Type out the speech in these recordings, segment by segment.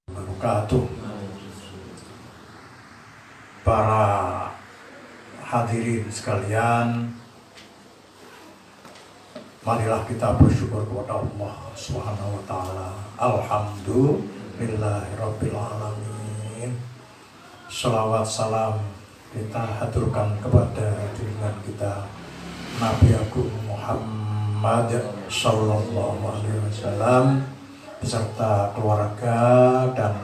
wabarakatuh. Para hadirin sekalian, marilah kita bersyukur kepada Allah Subhanahu wa taala. Alhamdulillahirabbil alamin. Shalawat salam kita haturkan kepada junjungan kita Nabi Agung Muhammad sallallahu alaihi wasallam beserta keluarga dan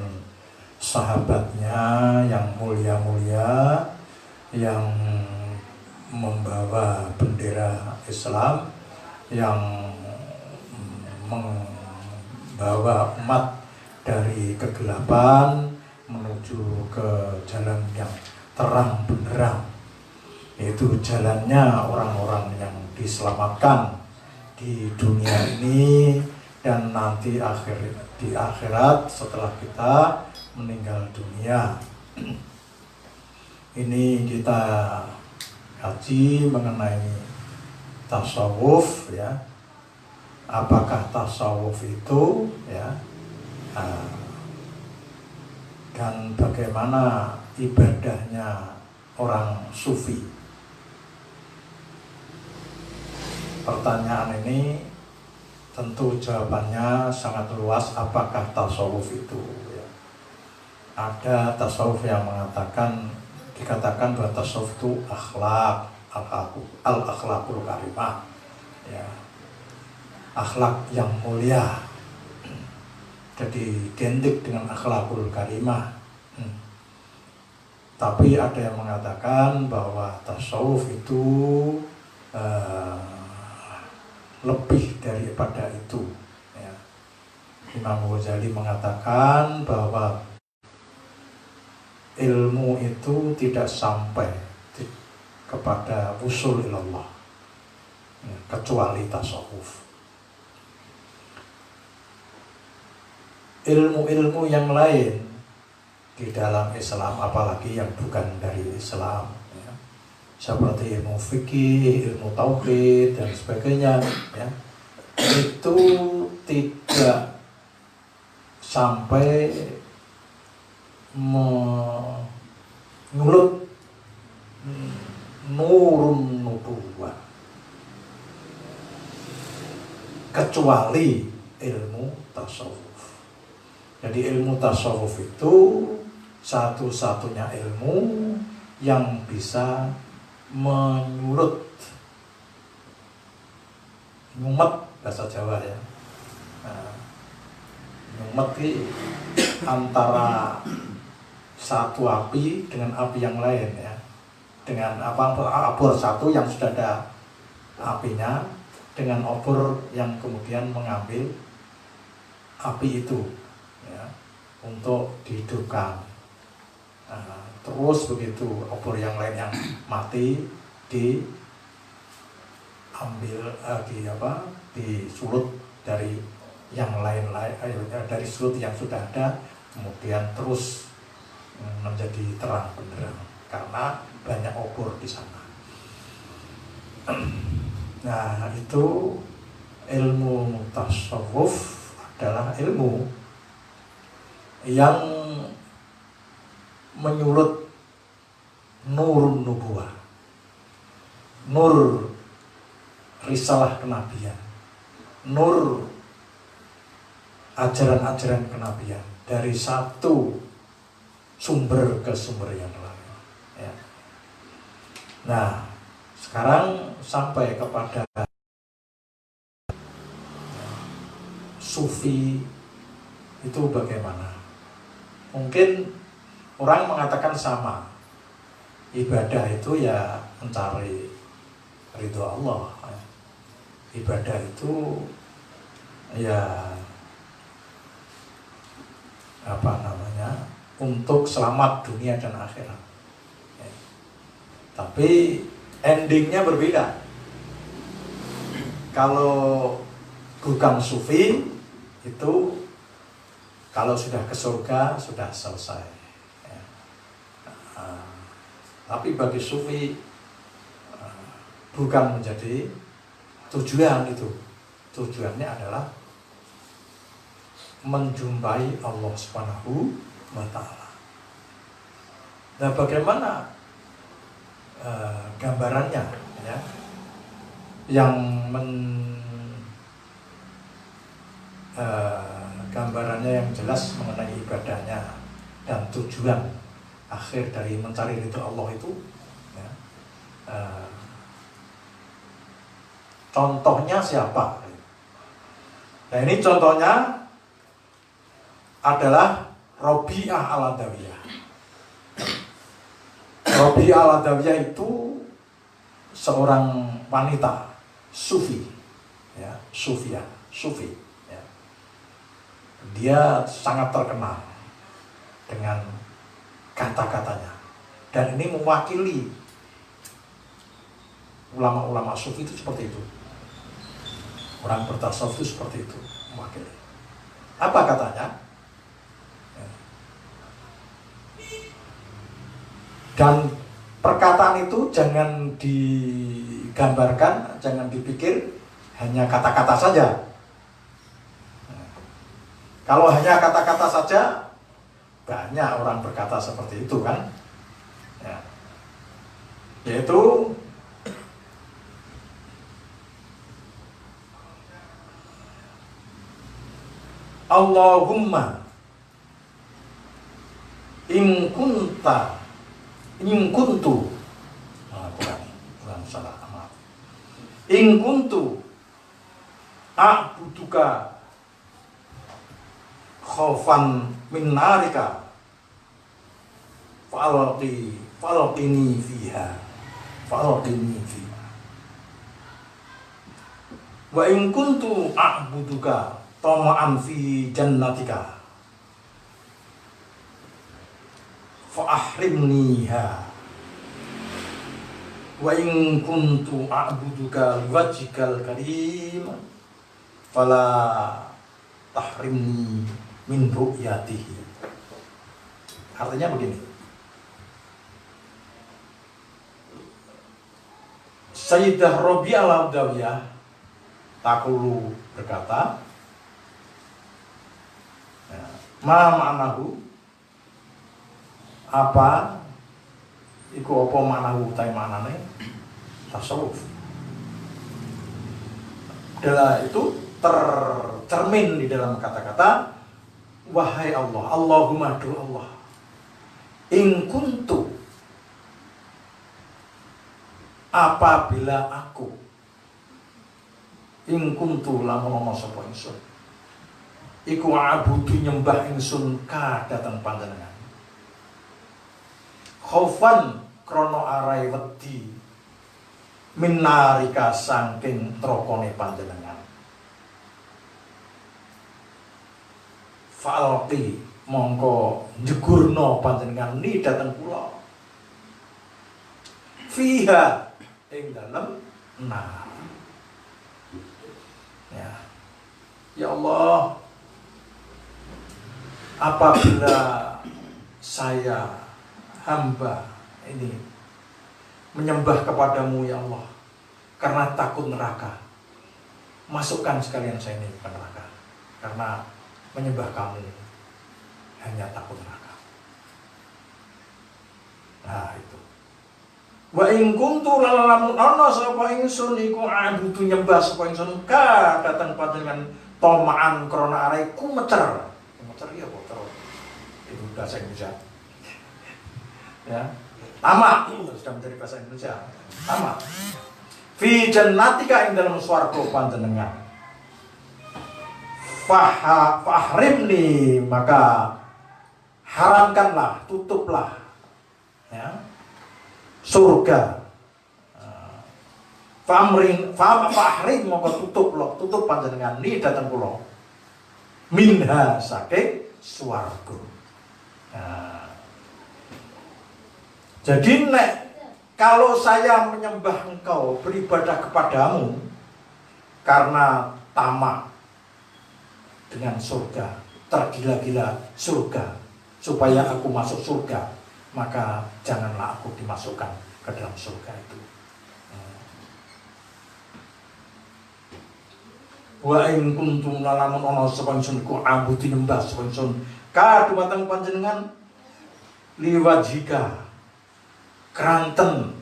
sahabatnya yang mulia-mulia yang membawa bendera Islam, yang membawa umat dari kegelapan menuju ke jalan yang terang benderang, yaitu jalannya orang-orang yang diselamatkan di dunia ini dan nanti di akhirat setelah kita meninggal dunia. Ini kita kaji mengenai tasawuf, ya. Apakah tasawuf itu, ya, dan bagaimana ibadahnya orang sufi. Pertanyaan ini tentu jawabannya sangat luas. Apakah tasawuf itu, ya? Ada tasawuf yang dikatakan bahwa tasawuf itu al-akhlaqul karimah, ya, akhlak yang mulia, jadi identik dengan akhlakul karimah. Tapi ada yang mengatakan bahwa tasawuf itu lebih daripada itu, ya. Imam Ghazali mengatakan bahwa ilmu itu tidak sampai kepada usul ilallah, ya, kecuali tasawuf. Ilmu-ilmu yang lain di dalam Islam, apalagi yang bukan dari Islam, ya, seperti ilmu fikih, ilmu tauhid dan sebagainya, ya, itu tidak sampai menyulut nurun nubuwah, kecuali ilmu tasawuf. Jadi ilmu tasawuf itu satu-satunya ilmu yang bisa menyulut, nyumet bahasa Jawa, ya. Nyumet itu antara satu api dengan api yang lain, ya. Dengan obor satu yang sudah ada apinya dengan obor yang kemudian mengambil api itu, ya, untuk dihidupkan. Terus begitu obor yang lain yang mati disulut dari yang lain-lain, dari sulut yang sudah ada, kemudian terus menjadi terang benderang karena banyak obor di sana. Nah, itu ilmu tasawuf adalah ilmu yang menyulut nur nubuwah, nur risalah kenabian, nur ajaran-ajaran kenabian dari satu sumber ke sumber yang lain, ya. Nah, sekarang sampai kepada sufi itu bagaimana? Mungkin orang mengatakan sama, ibadah itu ya mencari ridho Allah, ya. Ibadah itu ya untuk selamat dunia dan akhirat, ya. Tapi endingnya berbeda. Kalau bukan sufi itu, kalau sudah ke surga sudah selesai, ya. Tapi bagi sufi bukan menjadi tujuan itu. Tujuannya adalah menjumpai Allah Subhanahu wa Ta'ala. Nah, bagaimana gambarannya, ya, yang gambarannya yang jelas mengenai ibadahnya dan tujuan akhir dari mencari ridho Allah itu, ya, contohnya siapa? Nah, ini contohnya adalah Robi'ah al-Adawiyah. Robi'ah al-Adawiyah itu seorang wanita sufi, ya, sufi. Ya. Dia sangat terkenal dengan kata-katanya, dan ini mewakili ulama-ulama sufi itu seperti itu. Orang bertasawuf itu seperti itu, mewakili. Apa katanya? Dan perkataan itu jangan digambarkan, jangan dipikir hanya kata-kata saja. Kalau hanya kata-kata saja, banyak orang berkata seperti itu, kan? Ya. Yaitu Allahumma in kuntu, bukan salah, maaf. In kuntu a'buduka khaufan min narika fa'alqini fiha wa in kuntu a'buduka tama'an fi jannatika fa'ahrimniha wa in kuntu a'buduka liwajhikal karim fala tahrimni min ru'yatihi. Artinya begini, Sayyidah Robi'ah al-Adawiyah takulu berkata, ma ma'nahu, apa iku apa ma'nahu utai ma'nane tasawuf. Adalah itu tercermin di dalam kata-kata wahai Allah, Allahumma du Allah, in kuntu, apabila aku, in kuntu lamun ana sapa ingsun iku abudu nyembah ingsun ka dhateng panjenengan khaufan krono arai wedi minarika saking trakane panjenengan fa'alqi mongko njegurna panjenengan ni dhateng kula fiha ing dalem nar. Ya Allah, apabila saya hamba ini menyembah kepadamu ya Allah karena takut neraka, masukkan sekalian saya ini ke neraka karena menyembah kamu hanya takut neraka. Nah itu. Wa in kuntu lamun ana sapa ingsun iku abudu nyembah sapa ingsun ka datang panjenengan tomaan krana arai kumecer. Kumecer ya kok itu bahasa Indonesia. Ya. Tamak sudah menjadi bahasa Indonesia. Tamak. Fi jannatika ing dalam swarga panjenengan. Fahrimni, maka haramkanlah, tutuplah, ya, surga. Fahrim mongko tutup panjenengan ni datang kula minha saking swarga. Nah, jadi kalau saya menyembah engkau, beribadah kepadamu karena tamak dengan surga, tergila-gila surga, supaya aku masuk surga, maka janganlah aku dimasukkan ke dalam surga itu. Wa in kuntum lalamun ana sapa ingsun ku abudi nyembah sapa ingsun ka dumateng panjenengan liwajhika kranten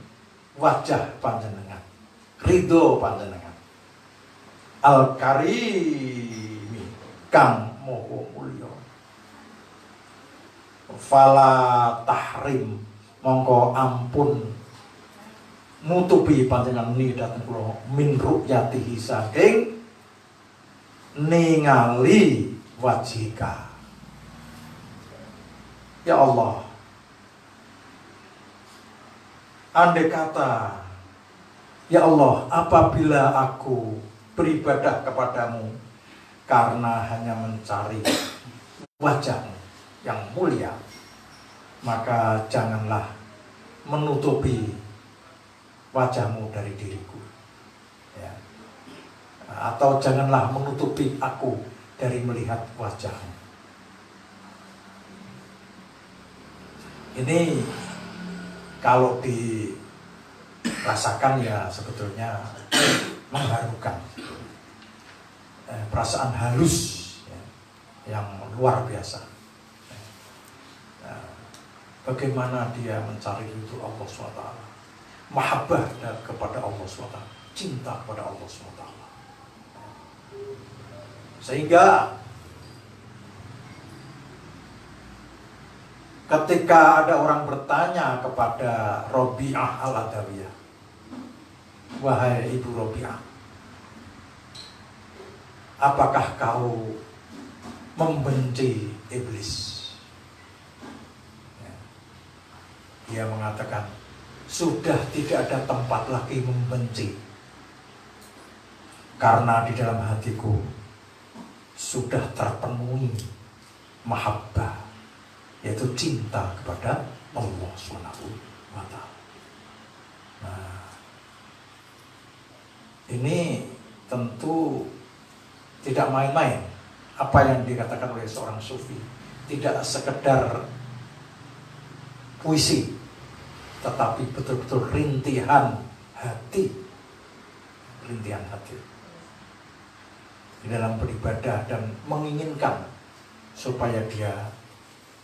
wajah panjenengan, ridho panjenengan, al karimi kang moho mulya. Fala tahrim mongko ampun nutupi panjenengan nidhaten kula min ru'yatihi saking ningali wajhika. Ya Allah, andai kata ya Allah, apabila aku beribadah kepadamu karena hanya mencari wajahmu yang mulia, maka janganlah menutupi wajahmu dari diriku, ya. Atau janganlah menutupi aku dari melihat wajahmu. Ini kalau dirasakan ya sebetulnya mengharukan, perasaan halus ya, yang luar biasa. Bagaimana dia mencari ridho Allah SWT, mahabbah kepada Allah SWT, cinta kepada Allah SWT. Sehingga ketika ada orang bertanya kepada Robi'ah al-Adawiyah, wahai ibu Robi'ah, apakah kau membenci iblis? Dia mengatakan, sudah tidak ada tempat lagi membenci, karena di dalam hatiku sudah terpenuhi mahabbah, yaitu cinta kepada Allah SWT. Nah, ini tentu tidak main-main apa yang dikatakan oleh seorang sufi. Tidak sekedar puisi, tetapi betul-betul rintihan hati. Rintihan hati di dalam beribadah dan menginginkan supaya dia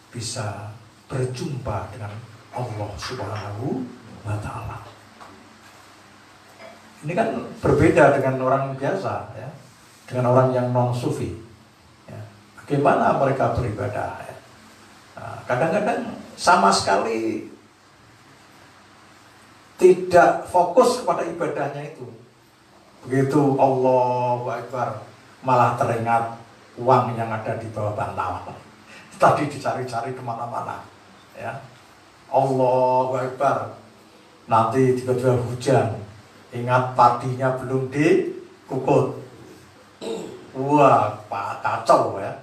bisa berjumpa dengan Allah Subhanahu wa Ta'ala. Ini kan berbeda dengan orang biasa ya, dengan orang yang non sufi ya. Bagaimana mereka beribadah ya? Nah, kadang-kadang sama sekali tidak fokus kepada ibadahnya itu. Begitu Allahu Akbar, malah teringat uang yang ada di bawah bantal. Tadi dicari-cari kemana-mana ya. Allahu Akbar, nanti tiba-tiba hujan, ingat padinya belum dikukut, wah kacau ya.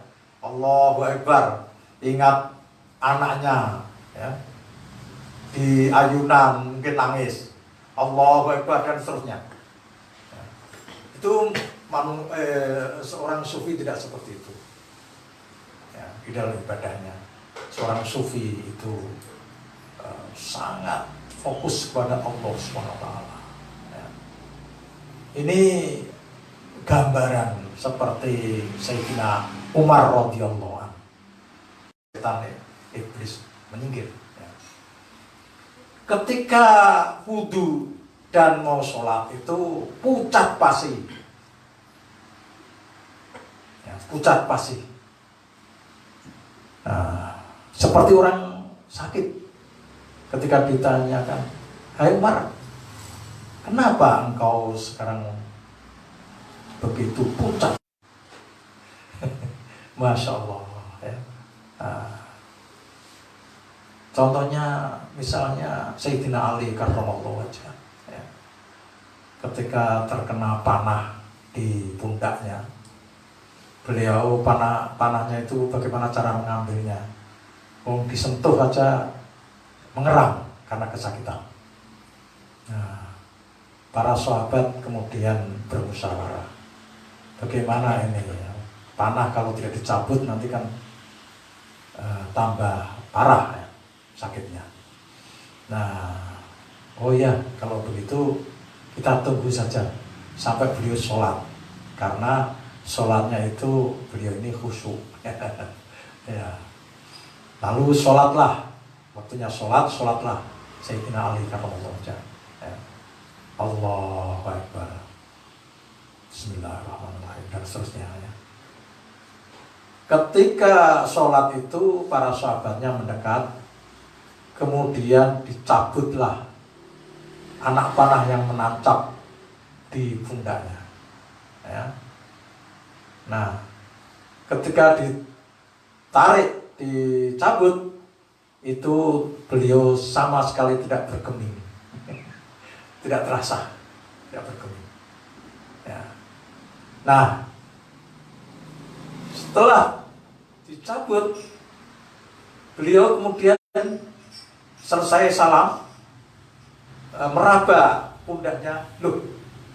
Allahu Akbar, ingat anaknya ya, di ayunan mungkin nangis, Allahu Akbar, dan seterusnya ya. Itu seorang sufi tidak seperti itu ya, di dalam ibadahnya. Seorang sufi itu sangat fokus kepada Allah SWT ya. Ini gambaran seperti Sayyidina Umar radhiyallahu anhu. Setan iblis menyingkir ya. Ketika wudu dan mau sholat itu pucat pasi ya, pucat pasi. Nah, seperti orang sakit ketika ditanyakan, hai Umar, kenapa engkau sekarang begitu pucat? Masya Allah ya. Nah, contohnya misalnya Sayyidina Ali karramallahu wajhah ya, ketika terkena panah di pundaknya, beliau panahnya itu bagaimana cara mengambilnya? Disentuh aja mengeram karena kesakitan. Nah, para sahabat kemudian bermusyawarah, bagaimana ini ya? Panah kalau tidak dicabut nanti kan tambah parah ya, sakitnya. Nah, oh ya, kalau begitu kita tunggu saja sampai beliau sholat, karena sholatnya itu beliau ini khusyuk. Ya. Lalu sholatlah, waktunya sholatlah Sayyidina Ali karramallahu wajhah. Ya. Allahu Akbar, Bismillahirrahmanirrahim, dan seterusnya. Ya. Ketika sholat itu para sahabatnya mendekat, kemudian dicabutlah anak panah yang menancap di pundaknya. Ya. Nah, ketika ditarik, dicabut, itu beliau sama sekali tidak bergeming, tidak terasa, tidak bergeming. Ya. Nah, setelah dicabut, beliau kemudian selesai salam, meraba pundaknya. Loh,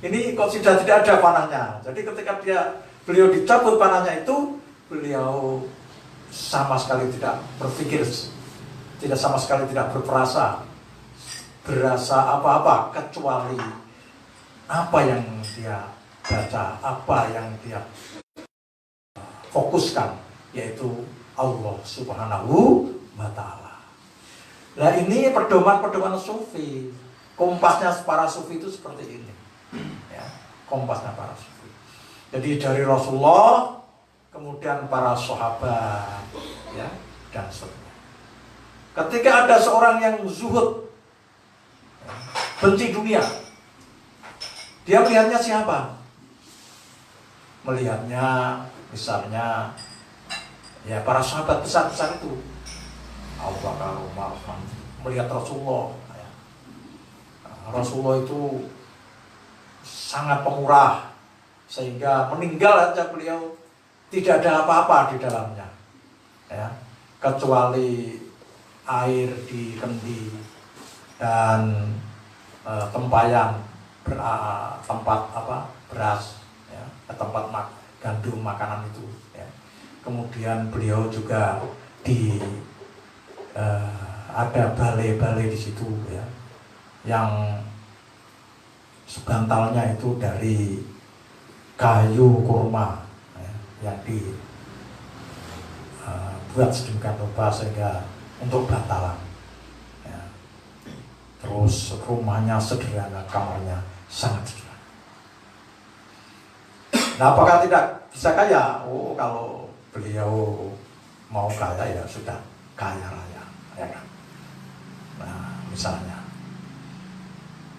ini kok sudah tidak ada panahnya. Jadi ketika beliau dicabut panahnya itu, beliau sama sekali tidak berpikir, sama sekali tidak berasa apa-apa kecuali apa yang dia baca, apa yang dia fokuskan, yaitu Allah Subhanahu wa Ta'ala. Nah, ini pedoman sufi. Kompasnya para sufi itu seperti ini. Ya, kompasnya para sufi. Jadi dari Rasulullah, kemudian para sahabat, ya, dan seterusnya. Ketika ada seorang yang zuhud, ya, benci dunia, dia melihatnya siapa? Melihatnya misalnya ya para sahabat besar-besar itu, Abu Bakar, Umar, Utsman, melihat Rasulullah. Ya. Rasulullah itu sangat pemurah, sehingga meninggal aja beliau tidak ada apa-apa di dalamnya, ya, kecuali air di kendi dan tempayan tempat beras, ya, tempat gandum makanan itu. Ya. Kemudian beliau juga ada balai-balai di situ, ya, yang sebantalnya itu dari kayu kurma, ya, yang dibuat sedemikian rupa sehingga untuk bantalan. Ya. Terus rumahnya sederhana, kamarnya sangat sederhana. Nah, apakah tidak bisa kaya? Oh, kalau beliau mau kaya ya sudah kaya raya, ya kan? Nah, misalnya,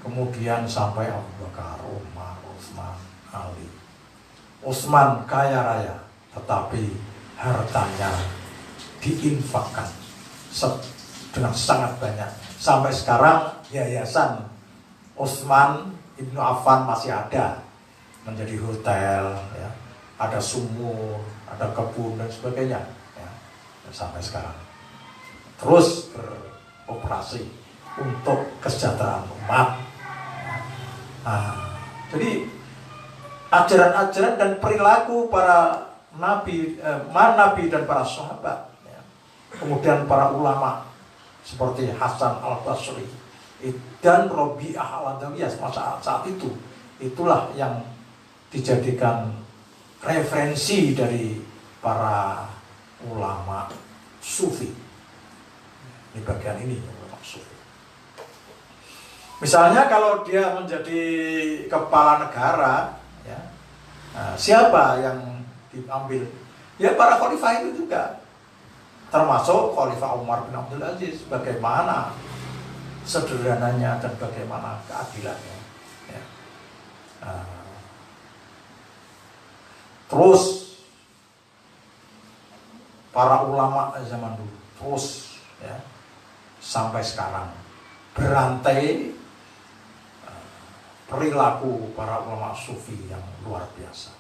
kemudian sampai Abu Bakar, Umar, Utsman, Ali. Utsman kaya raya, tetapi hartanya diinfakkan dengan sangat banyak. Sampai sekarang yayasan Utsman Ibnu Affan masih ada, menjadi hotel, ya, ada sumur, ada kebun dan sebagainya, ya, sampai sekarang terus beroperasi untuk kesejahteraan umat. Nah, jadi ajaran-ajaran dan perilaku para nabi dan para sahabat, ya, kemudian para ulama seperti Hasan al-Basri dan Rabi'ah al-Adawiyah saat itu, itulah yang dijadikan referensi dari para ulama sufi. Di bagian ini ulama sufi. Misalnya kalau dia menjadi kepala negara, ya, siapa yang diambil? Ya para khalifah itu juga, termasuk Khalifah Umar bin Abdul Aziz. Bagaimana sederhananya dan bagaimana keadilannya, ya. Terus para ulama zaman dulu terus, ya, sampai sekarang berantai perilaku para ulama sufi yang luar biasa.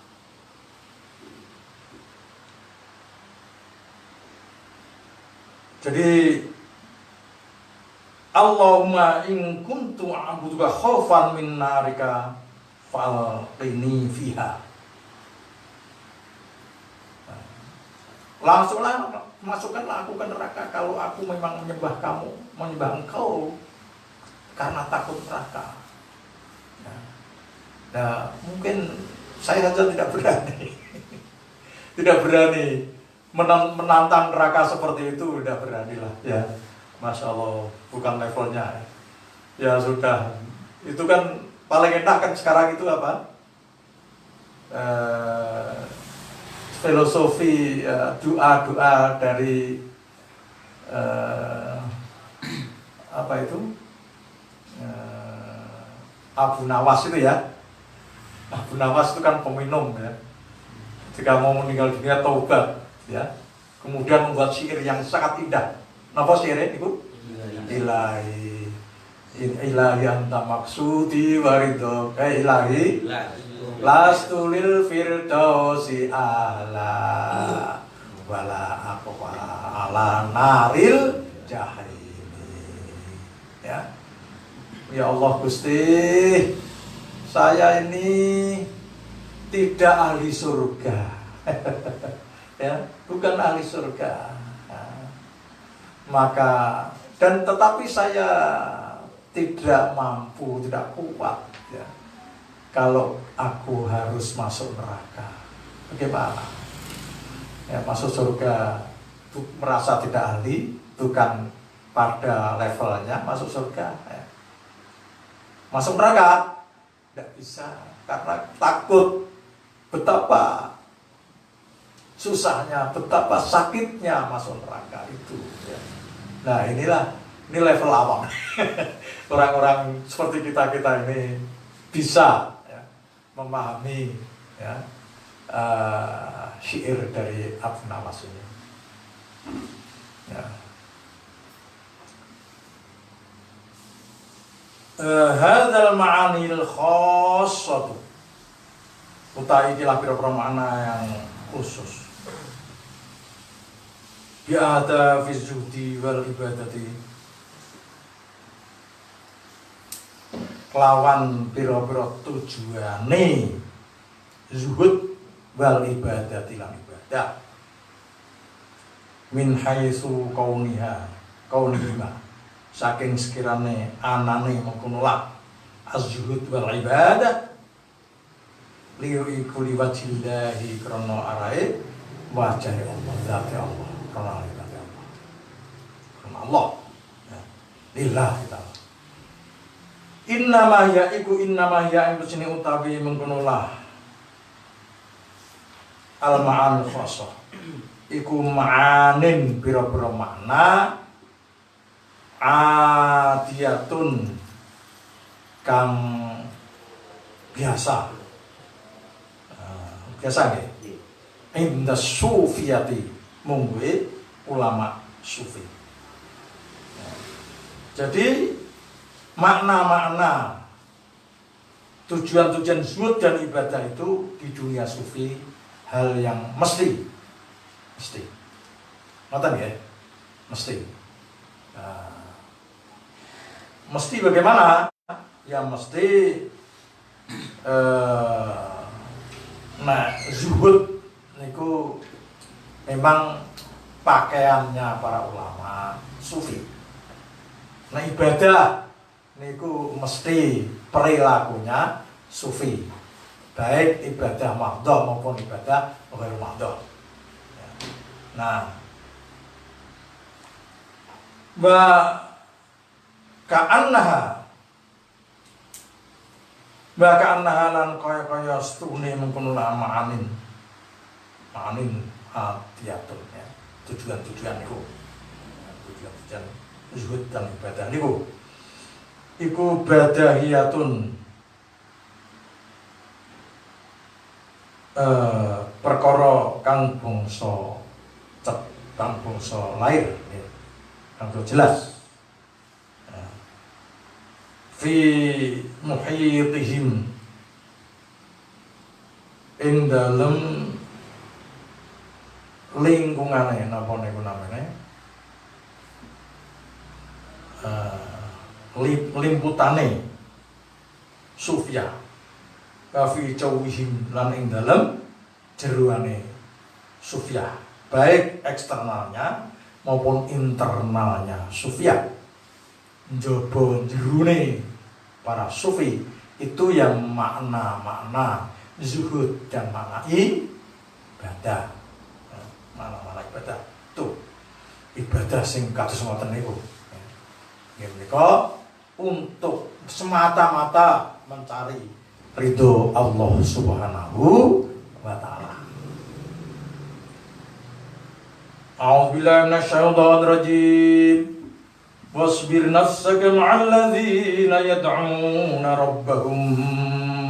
Jadi Allahumma in kuntu a'buduka khaufan min narika falqini fiha. Langsunglah masukkanlah aku ke neraka kalau aku memang menyembah kamu, menyembah engkau karena takut neraka. Nah, mungkin Saya saja tidak berani. Tidak berani menantang neraka seperti itu, tidak beranilah ya. Masya Allah, bukan levelnya. Ya sudah, itu kan paling enak kan sekarang itu apa? Filosofi doa-doa dari apa itu? Abu Nawas itu ya. Abu Nawas itu kan peminum ya. Jika mau meninggal dunia taubat ya. Kemudian membuat syair yang sangat indah. Napa syairnya itu? Ilahi ilahi anta maksudi warido ilahi lastulil firdausi ala wala aqwa ala naril jahim. Ya. Ya Allah Gusti, saya ini tidak ahli surga. Ya, bukan ahli surga. Maka dan tetapi saya tidak mampu, tidak kuat ya. Kalau aku harus masuk neraka, bagaimana? Ya, masuk surga merasa tidak ahli, bukan pada levelnya masuk surga. Ya. Masuk neraka tidak bisa karena takut betapa susahnya, betapa sakitnya masuk neraka itu. Ya. Nah ini level awam. Orang-orang seperti kita ini bisa ya, memahami ya, syair dari Abu Nawas ini. Ya. Hadzal ma'anil khassatu. Utai ikilah pira-pira makna yang khusus. Bi'ata fi zuhdi wal ibadati. Kelawan pira-pira tujuane zuhud wal ibadati lan ibadah. Min haitsu kaunihima saking sekirane anane mengkono lah az-zuhud wal ibadah liyu iku liwajillahi krana arae wajah Allah, zat Allah, krana ibadah Allah. Krana Allah. Ya. Lillah kita. Innama ya iku innama ya iku sini utawi mengkono lah al-ma'an khasah. Iku ma'anin pira-pira makna adiyatun kang biasa nggih inda sufiyati mungwe ulama sufi. Jadi makna-makna tujuan-tujuan zuhud dan ibadah itu di dunia sufi hal yang mesti ngoten ya, mesti. Mesti bagaimana? Ya mesti zuhud niku memang pakaiannya para ulama sufi. Nah ibadah niku mesti perilakunya sufi. Baik ibadah mahdhah maupun ibadah ghairu mahdhah. Nah, ka'annaha lan kaya stune mengkono ma'anin atiyatun ya. Tujuan-tujuan niku. Tujuan zuhud dan ibadah niku iku badahiyatun perkara kang bangsa lahir ya. Kang jelas fi muhitihim ing dalem lingkungane napa niku namanya limputane sufya kafi cawihim lan ing dalem jeroane sufya baik eksternalnya maupun internalnya sufya njaba jerone para sufi itu yang makna-makna zuhud dan mana ibadah. Mana ibadah tuh ibadah sing kados ngoten niku. Nggih menika untuk semata-mata mencari ridho Allah Subhanahu wa taala. A'udzubillahi minasyaitonir rajim. Wasbir nafsaka ma'al ladzina yad'una rabbahum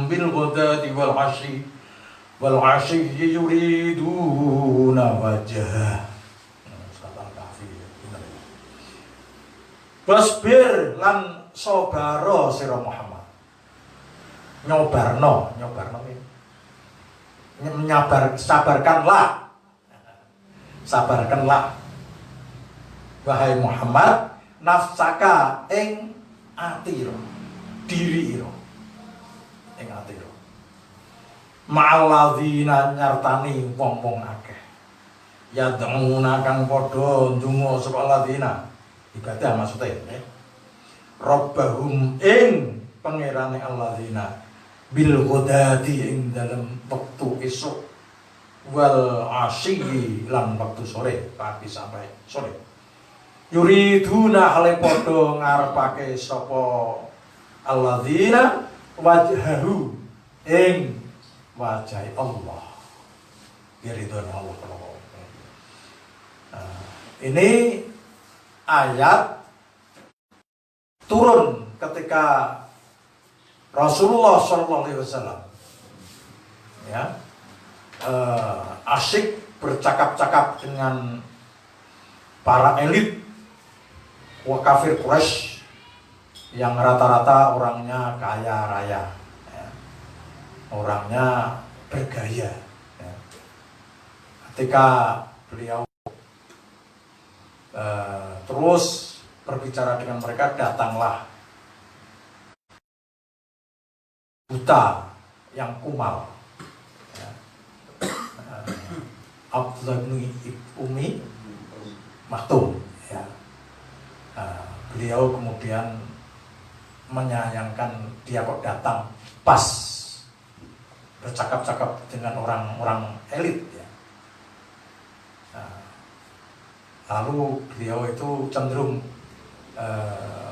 bil ghadati wal 'ashyi yuriduna wajhah. Wasbir lan sabaro sira Muhammad. Nyobarno sabarkanlah wahai Muhammad nafsaka ing atira diri ira ing atira ma'alladzina nyartani wong-wong akeh yad'una kang padha ndonga sapa alladzina ibadah maksudnya Rabbahum ing pangerane alladzina bil ghadati ing dalam wektu esuk wal asyi lan waktu sore pagi sampai sore yuriduna hale padha ngarepake sapa alladzina wajhahu ing wajah Allah ridhone Allah. Ini ayat turun ketika Rasulullah SAW ya asyik bercakap-cakap dengan para elit kafir Quraisy yang rata-rata orangnya kaya raya, ya. Orangnya bergaya. Ya. Ketika beliau terus berbicara dengan mereka, datanglah buta yang kumal. Abdullah bin Umi Maktum ya. Beliau kemudian menyayangkan dia kok datang pas bercakap-cakap dengan orang-orang elit ya. Lalu beliau itu cenderung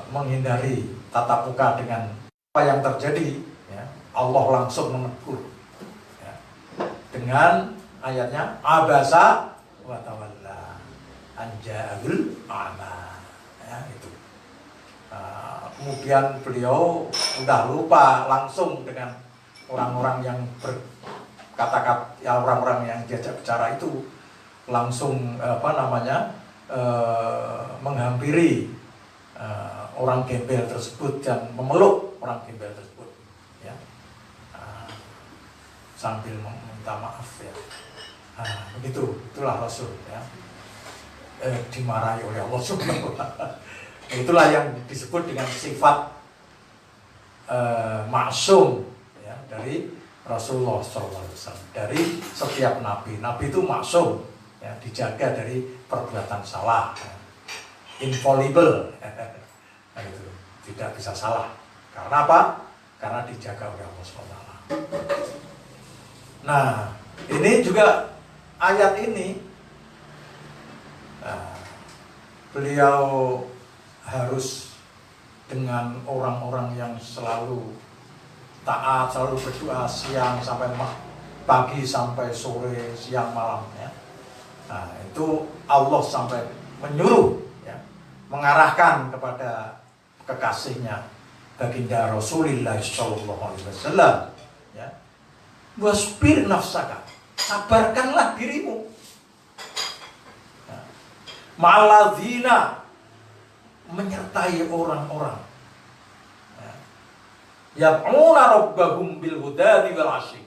menghindari tatap muka dengan apa yang terjadi ya. Allah langsung menegur ya. Dengan ayatnya abasa wa tawalla anja'ul a'ma ya itu. Kemudian beliau udah lupa langsung dengan orang-orang yang berkata-kata ya, orang-orang yang diajak bicara itu langsung menghampiri orang gembel tersebut dan memeluk orang gembel tersebut ya. Sambil meminta maaf ya. Begitu, itulah Rasul ya. Dimarahi oleh Allah Subhanahu wa taala. Itulah yang disebut dengan sifat maksum ya, dari Rasulullah SAW. Dari setiap nabi itu maksum ya, dijaga dari perbuatan salah ya. Infallible gitu. Tidak bisa salah. Karena apa? Karena dijaga oleh Allah SWT. Nah, ini juga ayat ini beliau harus dengan orang-orang yang selalu taat, selalu berdoa siang sampai pagi sampai sore, siang malam ya. Nah, itu Allah sampai menyuruh ya, mengarahkan kepada kekasihnya baginda Rasulullah sallallahu alaihi wasallam ya. Wasbir nafsaka, sabarkanlah dirimu ya. Ma'alladzina, menyertai orang-orang ya. Yad'una rabbahum bil ghadati wal 'ashyi,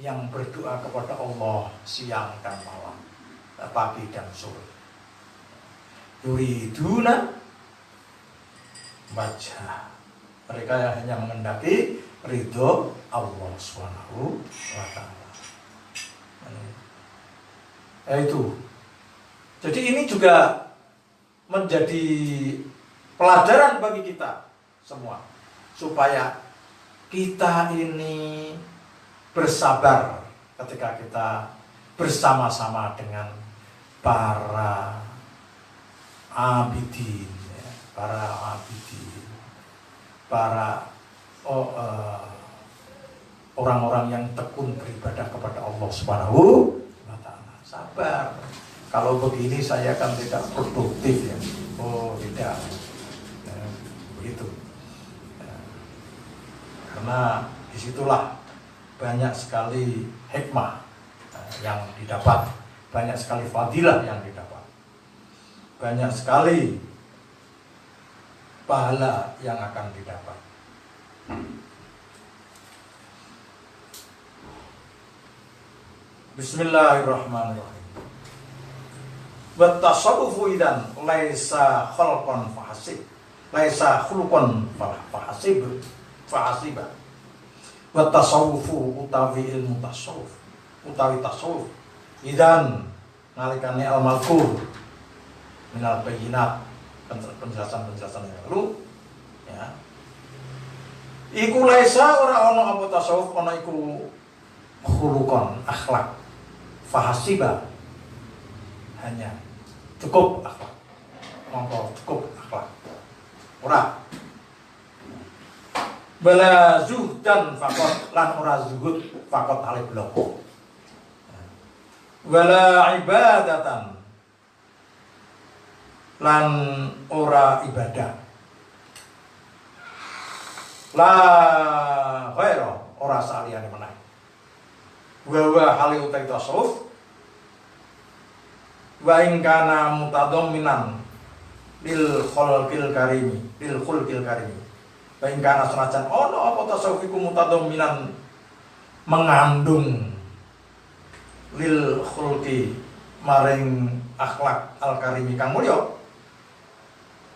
yang berdoa kepada Allah siang dan malam, pagi dan sore. Yuriduna wajah, mereka yang hanya menghendaki ridho Allah Subhanahu wa taala. Itu. Jadi ini juga menjadi pelajaran bagi kita semua supaya kita ini bersabar ketika kita bersama-sama dengan para abidin, ya, para orang-orang yang tekun beribadah kepada Allah Subhanahu wa Ta'ala. Sabar. Kalau begini saya kan tidak produktif ya. Oh tidak, ya, begitu. Ya. Karena disitulah banyak sekali hikmah yang didapat, banyak sekali fadilah yang didapat, banyak sekali pahala yang akan didapat. Bismillahirrahmanirrahim. Wa tasawwufu idan laisa khalqan fahasib, laisa khuluqan fahasiba. Wa tasawwufu utawi ilmu tasawuf, utawi tasawuf idan nalikane al-malkur minal bayyinat, penjelasan-penjelasan yang lalu ya. Iku laisa ora ana apa tasawuf ana iku khuluqan akhlak, fahasiba hanya cukup akhlak, mongko cukup akhlak ora bala zuhdan fakot lan ora zuhud fakot alif loko wala ibadatan lan ora ibadah la ghaira ora saliyane meneh wa hali utai tasawuf wa in kana mutadamminan lil khulqil karimi wa in kana senajan ono apa tasawuf iku mutadamminan mengandung lil khulqi maring akhlak al karimi kang mulya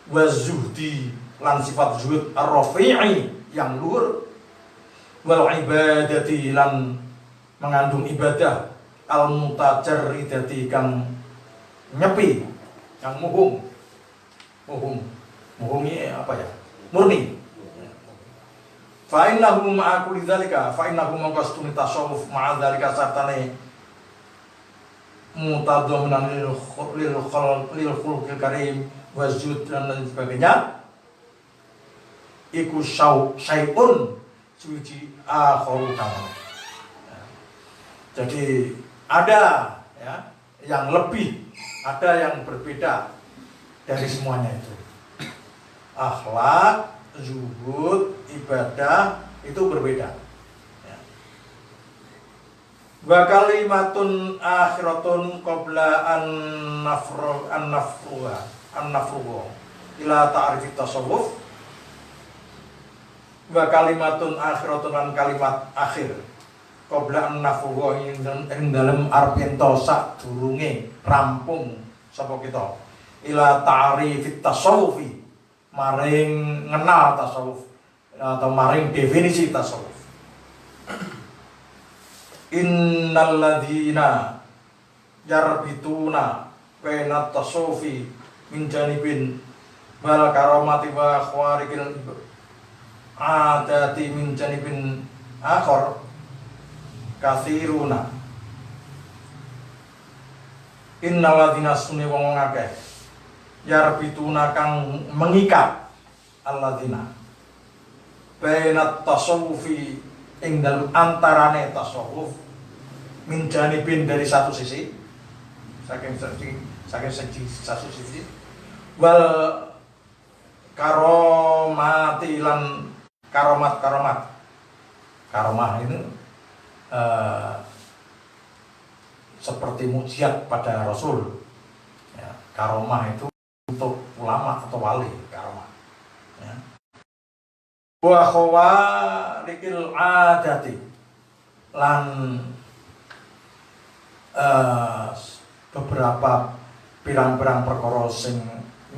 wa zuhdi lan sifat zuhud ar-rafi'i yang luhur wal ibadati lan mengandung ibadah al mutajarridati kang nyepi, yang muhungi apa ya? Murni. Fa innahu ma'a kulli dzalika, fa innahu maqastuni tasawuf ma'a dzalika sartane mutadamminan lil khulqil karim wa zud dan lain sebagainya. Iku syai'un suci akharu kamu. Jadi ada ya yang lebih, ada yang berbeda dari semuanya itu. Akhlak, zuhud, ibadah itu berbeda. Ya. Wa kalimatun akhiratun qabla an-nafruha ila ta'rif tasawuf. Wa kalimatun akhiratun lan kalimat akhir qabla an-nafruha ing dalem arep ento sadurunge rampung sapa kita ila ta'rif tasawufi maring ngenal tasawuf atau maring definisi tasawuf. Innal ladzina yarbituna baina tasawufi min janibin wal karamati wa khawariqil adati min janibin akhar katsiruna. Innal ladzina sunni wong akeh yarbituna kang mengikat alladzina bainat tasawufi ing dalem antarane tasawuf min janibin dari satu sisi saking satu sisi wal karomati lan karomah ini seperti mukjizat pada Rasul ya, karomah itu untuk ulama atau wali karomah ya. Wa khawariqil adati lan beberapa pirang-pirang perkara sing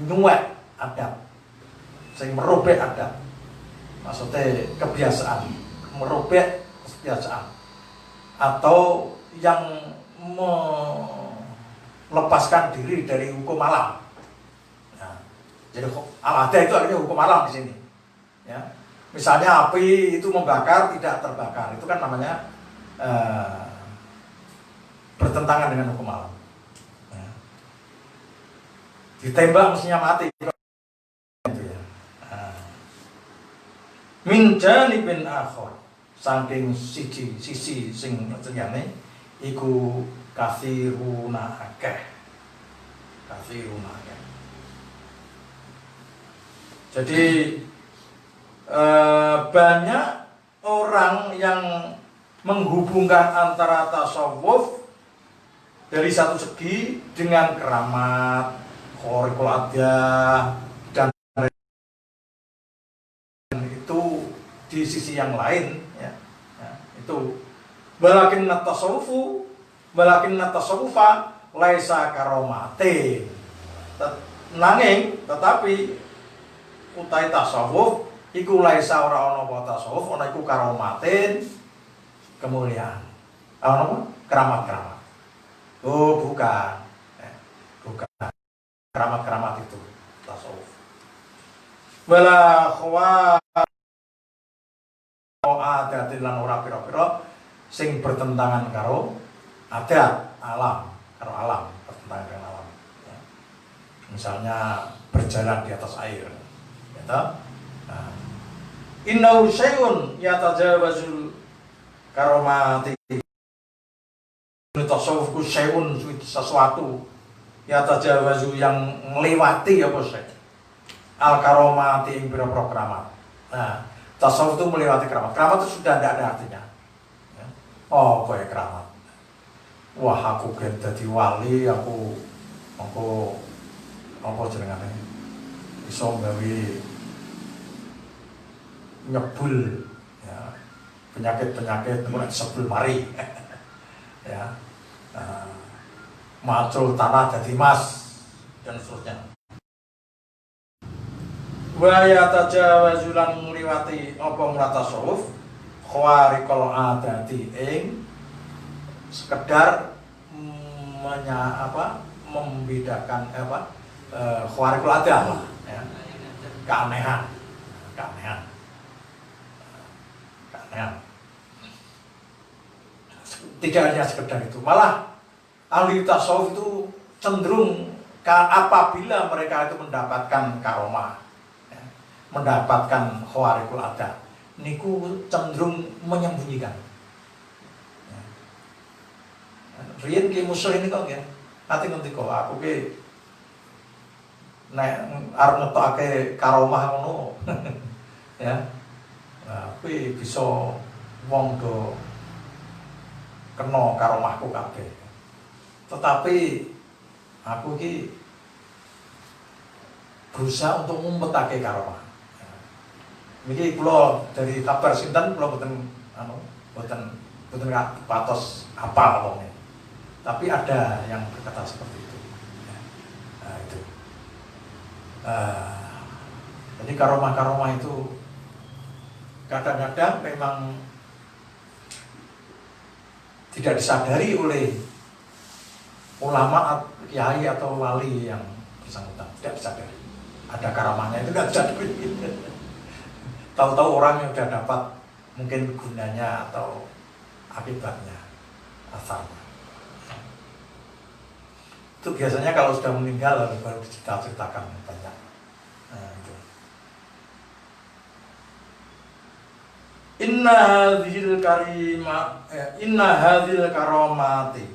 nyuwek adat, sing merobek adat, maksudnya kebiasaan, merobek kebiasaan atau yang melepaskan diri dari hukum alam. Nah, jadi al-ada itu artinya hukum alam di sini. Ya. Misalnya api itu membakar tidak terbakar, itu kan namanya bertentangan dengan hukum alam. Ditembak mestinya mati gitu ya. Min janibin akhar, saking sisi sing liyane iku kathiruna akeh. Jadi banyak orang yang menghubungkan antara tasawuf dari satu segi dengan keramat, khariqul adah, dan itu di sisi yang lain ya, itu walakin tasawufa laisa karomate, nanging tetapi utai tasawuf iku laisa ora ana apa tasawuf ana iku karomatin kemuliaan, ana keramat-keramat. Oh bukan keramat-keramat itu tasawuf. Wala khawa adatin lan ora pira-pira sing bertentangan karo adat alam, bertentangan dengan alam. Ya. Misalnya berjalan di atas air, gitu. Nah, innahu syai'un yatajawazul karomati. Tasawufku syai'un sesuatu yatajawazu yang melewati apa sih? Al karomati ing pira-pira keramat. Nah, tasawuf itu melewati keramat. Keramat itu sudah tidak ada artinya. Ya. Oh, apa ya keramat? Wah, aku kan jadi wali, aku apa jenengane? Iso gawe nyebul ya. Penyakit mulai sebel mari. Ya. Macul tanah jadi emas dan seterusnya. Wa yatajawazulan ngliwati apa tasawuf khawariqul adati ing sekedar membedakan khawariqul adah lah ya. Keanehan. Tidak hanya sekedar itu, malah ahli tasawuf itu cenderung apabila mereka itu mendapatkan karomah, ya, mendapatkan khawariqul adah, niku cenderung menyembunyikan. Ya. Riyen ki musuh ini kok ya, nanti kok aku ki nek arep ngetokake karomah ngono, ya, nah, kuwi bisa wong do kena karomahku kabeh. Tetapi aku ki berusaha untuk ngumpetake karomah. Niki kula dari kabar sinten kula boten patos apa ngomongnya. Tapi ada yang berkata seperti itu. Nah, itu. Jadi karomah-karomah itu kadang-kadang memang tidak disadari oleh ulama, kiai atau wali yang bersangkutan, tidak disadari ada karamahnya, itu nggak disadari. Tahu-tahu orang yang sudah dapat mungkin gunanya atau akibatnya, asalnya. Itu biasanya kalau sudah meninggal baru diceritakan banyak. Nah, itu. Inna hadhil karamati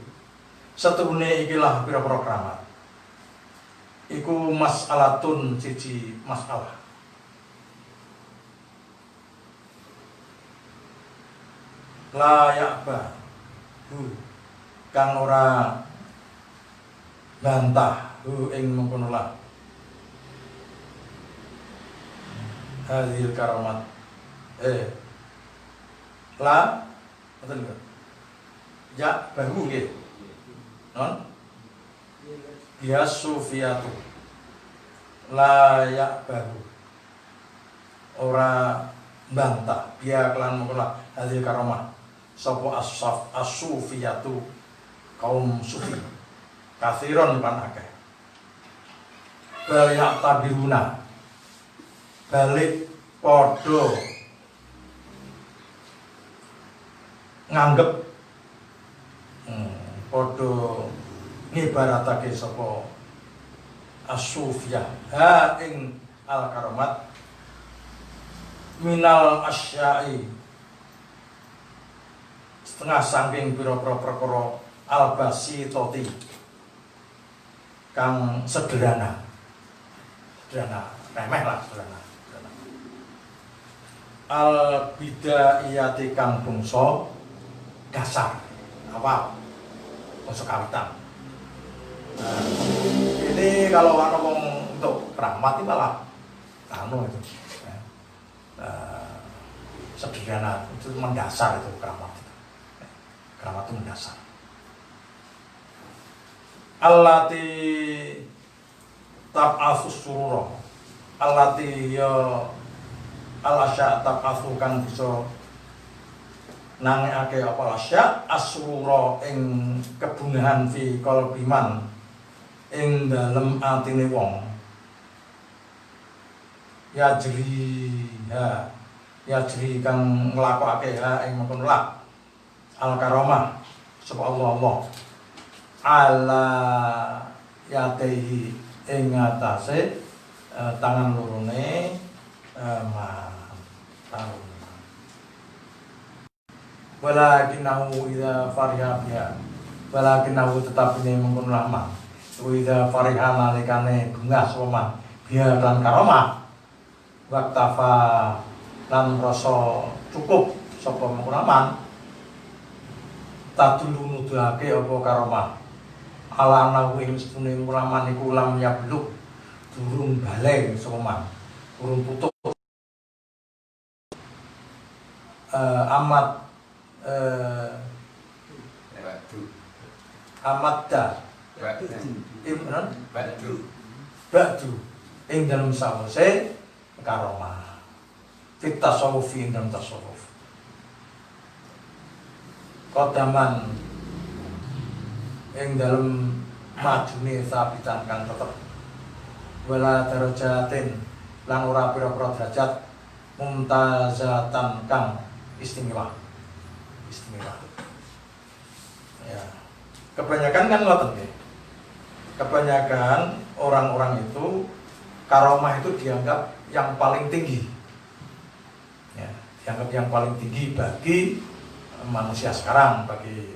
setuhune ikilah pira-pira keramat iku mas'alatun siji masalah layak kang ora bantah ing mengkono lah hadhil karamat la betul enggak? Ya bahu nggih. Non? Ya sufiyatu. La ya bahu. Ora bantah biya kelan mengkono hadil karamah. Sapa as-sufiyatu kaum sufi. Kathiron pan akeh. Bal ya tabiruna. Balik padha nganggep padha ngibaratake sapa as-sufiyah ha ing al-karamat minal asya'i setengah saking pira-pira perkara al-basitati kang sederhana remeh lah sederhana al-bidaiyati kang bangsa dasar awal bangsa kawitan. Nah, ini kalau ngomong untuk keramat ini malah itu sederhana, itu mendasar itu keramat itu mendasar. Allati tab'afus surura allati ya al-asya tab'afu kang bisa nangekake apa asya asura ing kebungahan fi qalbiman ing dalem atine wong ya jri kang nglakokake ha ing mengkono lah al karamah sapa Allah ala yatehi ing atase tangan lorone walakinahu idza fariha biha walakinahu tetap ini mengkono lama idza fariha nalikane bungah sapa biha lan karamah waktafa lan rasa cukup sapa mengkono tadulu nuduhake apa karamah ala nahu ing setune ulama niku lam yabluk durung balik sapa urung putus amat amadda ba'du ing dalam sawise karamah fit tasawuf ing dalam tasawuf kodaman ing dalam majune sabitan kang tetep wala darajatin lan ora pira-pira derajat mumtazatan kang istimewa ya kebanyakan kan ngoten nggih kebanyakan orang-orang itu karomah itu dianggap yang paling tinggi ya dianggap yang paling tinggi bagi manusia sekarang bagi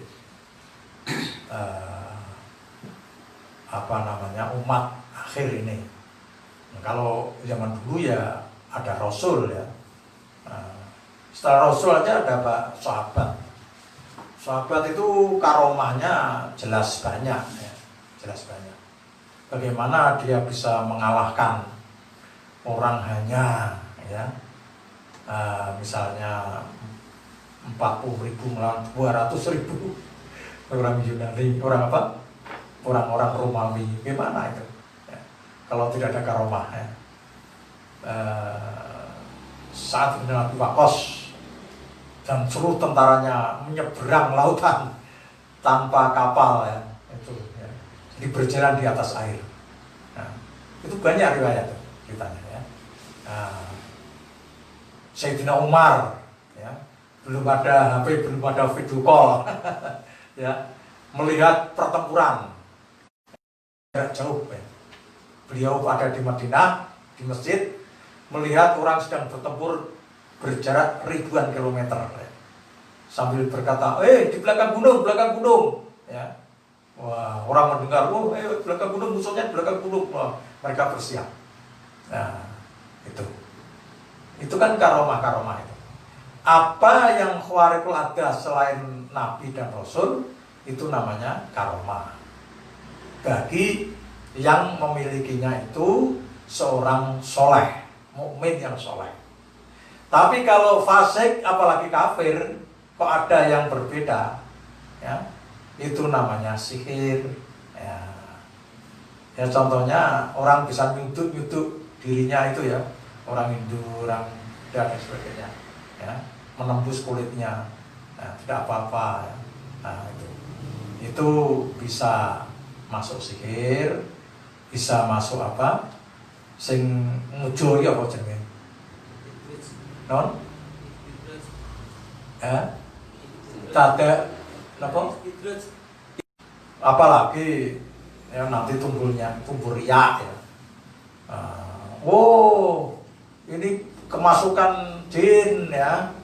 umat akhir ini. Nah, kalau zaman dulu ya ada Rasul ya. Setelah Rasul aja ada Pak sahabat. Sahabat itu karomahnya jelas banyak ya, jelas banyak. Bagaimana dia bisa mengalahkan orang hanya ya misalnya 40.000 melawan 200.000 orang Yunani, orang apa? Orang-orang Romawi, gimana itu? Ya. Kalau tidak ada karomah, ya. Saat bin Abi Waqqas dan seluruh tentaranya menyeberang lautan tanpa kapal, ya, itu, ya. Jadi berjalan di atas air. Nah, itu banyak riwayat ceritanya, ya. Sayyidina Umar, ya. Belum ada HP, belum ada video call, ya, melihat pertempuran jarak jauh, ya. Beliau ada di Madinah, di masjid, melihat orang sedang bertempur berjarak ribuan kilometer, ya. Sambil berkata, di belakang gunung, ya. Wah, orang mendengar, belakang gunung, musuhnya di belakang gunung. Wah, mereka bersiap. Nah, itu kan karomah itu. Apa yang khawariqul ada selain Nabi dan Rasul itu namanya karomah. Bagi yang memilikinya itu seorang soleh, mukmin yang soleh. Tapi kalau fasik apalagi kafir, kok ada yang berbeda, ya, itu namanya sihir. Ya contohnya orang bisa nyuduk dirinya itu ya, orang Hindu, orang dan sebagainya, ya, menembus kulitnya, nah, tidak apa-apa, ya. Nah, itu bisa masuk sihir, bisa masuk apa, sing ngujo ya apa jenenge, non, tada, apa, apalagi ya nanti tumbuh riak ya. Oh, ini kemasukan jin ya.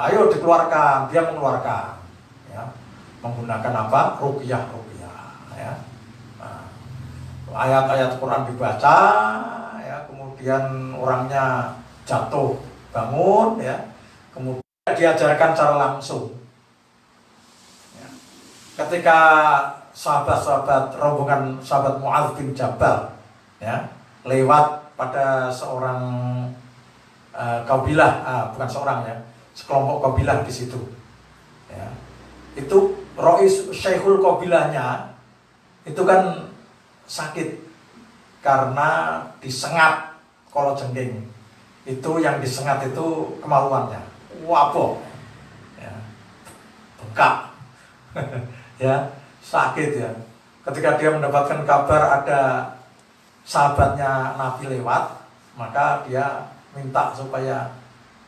Ayo dikeluarkan, dia mengeluarkan ya. Menggunakan apa? Ruqyah ya. Ayat-ayat Quran dibaca ya, kemudian orangnya jatuh bangun ya, kemudian diajarkan secara langsung ya. Ketika sahabat-sahabat rombongan sahabat Mu'adz bin Jabal ya lewat pada seorang kabilah, bukan seorang ya, sekelompok kabilah di situ ya. Itu Rois Syekhul kabilahnya itu kan sakit karena disengat kalajengking. Itu yang disengat itu kemaluannya wabok ya, bengkak ya, sakit ya. Ketika dia mendapatkan kabar ada sahabatnya Nabi lewat, maka dia minta supaya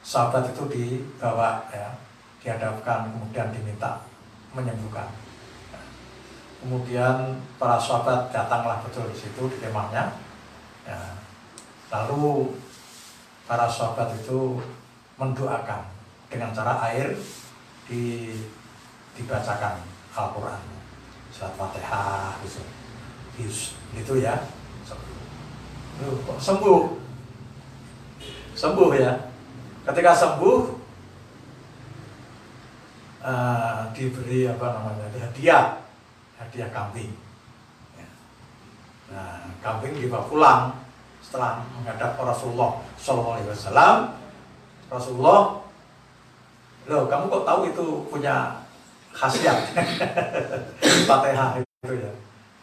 sahabat itu dibawa ya, dihadapkan, kemudian diminta menyembuhkan. Kemudian para sahabat datanglah betul di situ di kemahnya ya. Lalu para sahabat itu mendoakan dengan cara air dibacakan Al-Quran, surat Fatihah gitu ya. Sembuh ya. Ketika sembuh diberi hadiah kambing ya. Nah, kambing dibawa pulang setelah menghadap Rasulullah SAW. Rasulullah, loh kamu kok tahu itu punya khasiat Fatihah itu ya.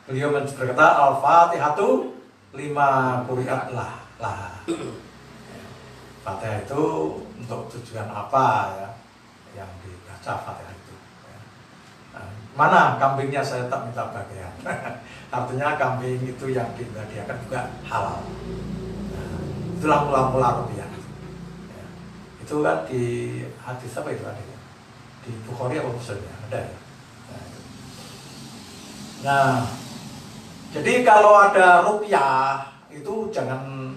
Beliau berkata Al-Fatihatu lima quri'at lah. Fatihah itu untuk tujuan apa ya yang dibaca Fatihah itu ya. Nah, mana kambingnya saya tak minta bagian. Artinya kambing itu yang dihadiahkan juga halal. Nah, itulah mula-mula rupiah ya. Itu kan di hadis apa itu ada ya? Di Bukhari atau Muslim ya? Ada ya? Nah, jadi kalau ada rupiah itu jangan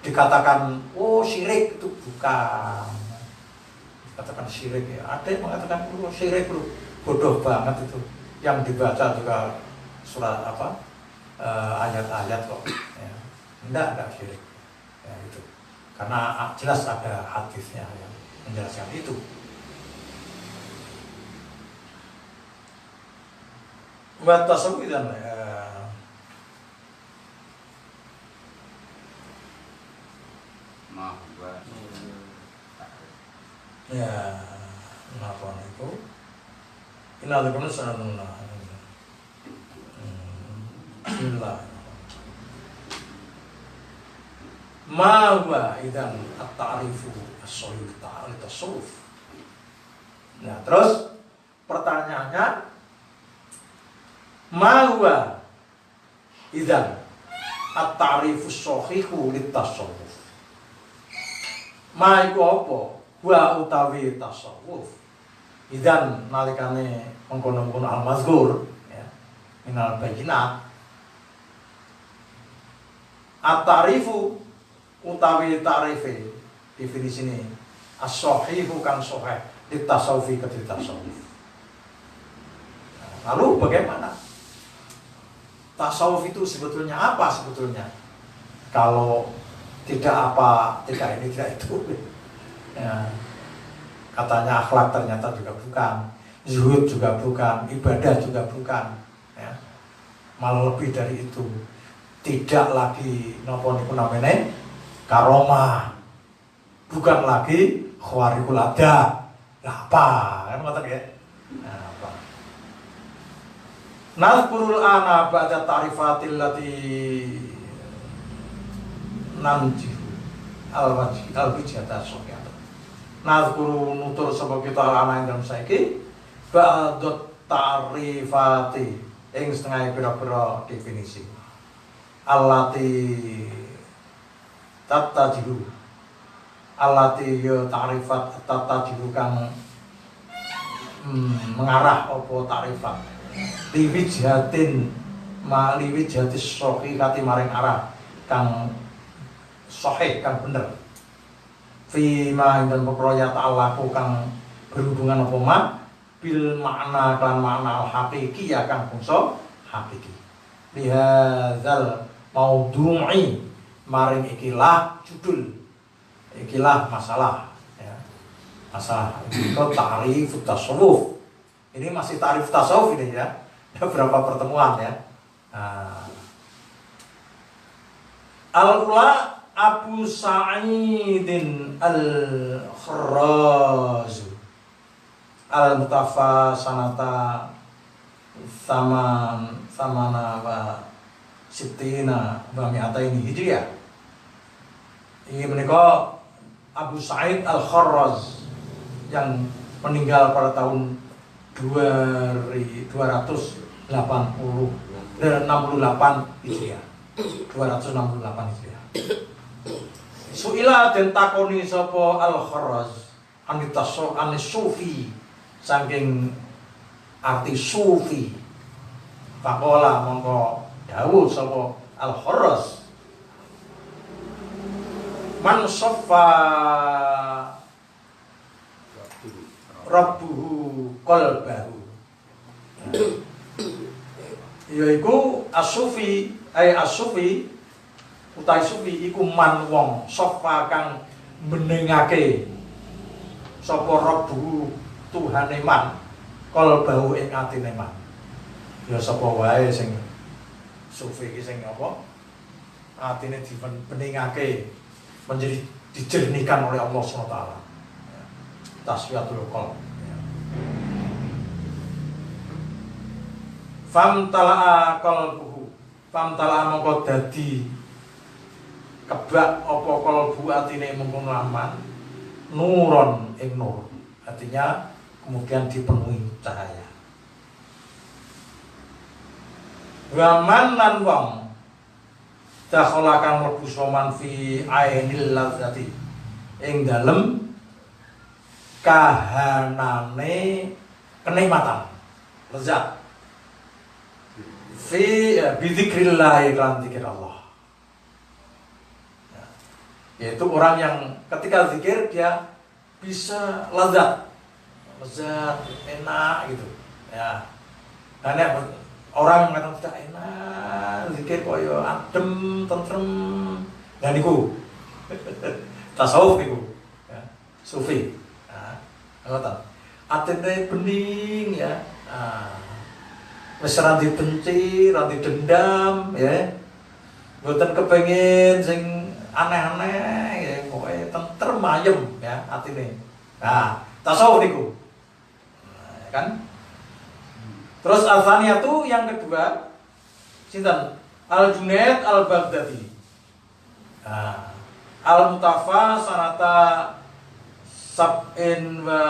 dikatakan oh syirik, itu bukan. Dikatakan syirik ya. Ada yang mengatakan oh syirik bro, bodoh banget itu. Yang dibaca juga surat apa? Ayat-ayat kok. Ya. Enggak syirik. Ya itu. Karena jelas ada hadisnya yang menjelaskan itu. Buat tasawuf dan ya, kenapa itu? Innalillahi wa Bismillah. Ma huwa idzan at-ta'rifu as-sahih tasawuf. Nah, terus pertanyaannya ma huwa idzan at-ta'rifu as-sahihu lit-tasawuf. Ma iku apa? Wa utawi tasawuf. Idzan nalikane mengkono-kono al-mazkur ya, minal bayyinat. At-ta'rifu utawi ta'rife definisi ini as-sahihu kan sahih ditasawufi ke tasawuf. Nah, lalu bagaimana? Tasawuf itu sebetulnya apa sebetulnya? Kalau tidak apa, tidak ini, tidak itu. Ya. Katanya akhlak ternyata juga bukan, zuhud juga bukan, ibadah juga bukan. Ya. Malah lebih dari itu. Tidak lagi napa niku namanya karomah, bukan lagi khawariqul ada. Lah apa? Kan ngoten ya. Nah, apa? Nazkurul ana ba'da ta'rifatil lati nanji al-wijata sokya. Nazkuru nutur sapa kita ana ing dalem saiki ba'da ta'rifati ing setengah pira-pira definisi. Allati tatajihu allati ya ta'rifat tatajihu kang mengarah apa ta'rifat liwijhatin ma liwijhatis sohi kati maring arah kang sahih kang bener fima dan perkara ta'alaku kang berhubungan apa ma bil makna kan makna al hakiki ya kang bangsa hakiki lihadzal maudhu'i maring ikilah judul ikilah masalah ya. Masalah itu ta'rif tasawuf. Ini masih ta'rif tasawuf ini ya. Ada berapa pertemuan ya. Al-Ula Abu Sa'idin Al-Kharraz Al-Mutafa sanata samana wa sittina wa mi'ataini hijriyah. Ini menika Abu Sa'id Al-Kharraz yang meninggal pada tahun 268 Hijriah. 268 Hijriah. Suila den takoni sapa Al-Kharraz anis sufi saking arti sufi. Faqala mongko dawuh sapa Al-Kharraz man saffa rabbuhu qalbahu. Yaiku as-sufi as-sufi utai sufi iku man wong saffa kang menengake sapa rabbuhu Tuhane man qalbahu ing atine man. Ya sapa wae sing sufi iki sing apa atine dipeningake menjadi dijernihkan oleh Allah SWT. Tasfiyatul qalb. Famtala'a qalbuhu. Famtala'a mongko dadi kebak apa qalbu atine mengkono aman nuron ing nur. Artinya kemudian dipenuhi cahaya. Wa man lan wong dakhalakan mlebu soman fi ainil ladzati ing dalem kahanane kenikmatan lezat fi bidzikrillah iklan zikir Allah ya. Yaitu orang yang ketika zikir dia bisa lezat enak gitu ya. Karena orang yang mengatakan tidak enak zikir koyo adem tentrem dan niku tasawuf niku ya. Sufi ngoten atine bening ya. Wis ra dibenci, ra dendam ya. Mboten kepengin sing aneh-aneh ya, pokoke tentrem ayem ya atine. Nah, tasawuf niku. Nah, kan? Terus al-thaniyatu yang kedua sinten? Al-Junaid Al-Baghdadi. Nah, Al-Mutafa sanata sab'in wa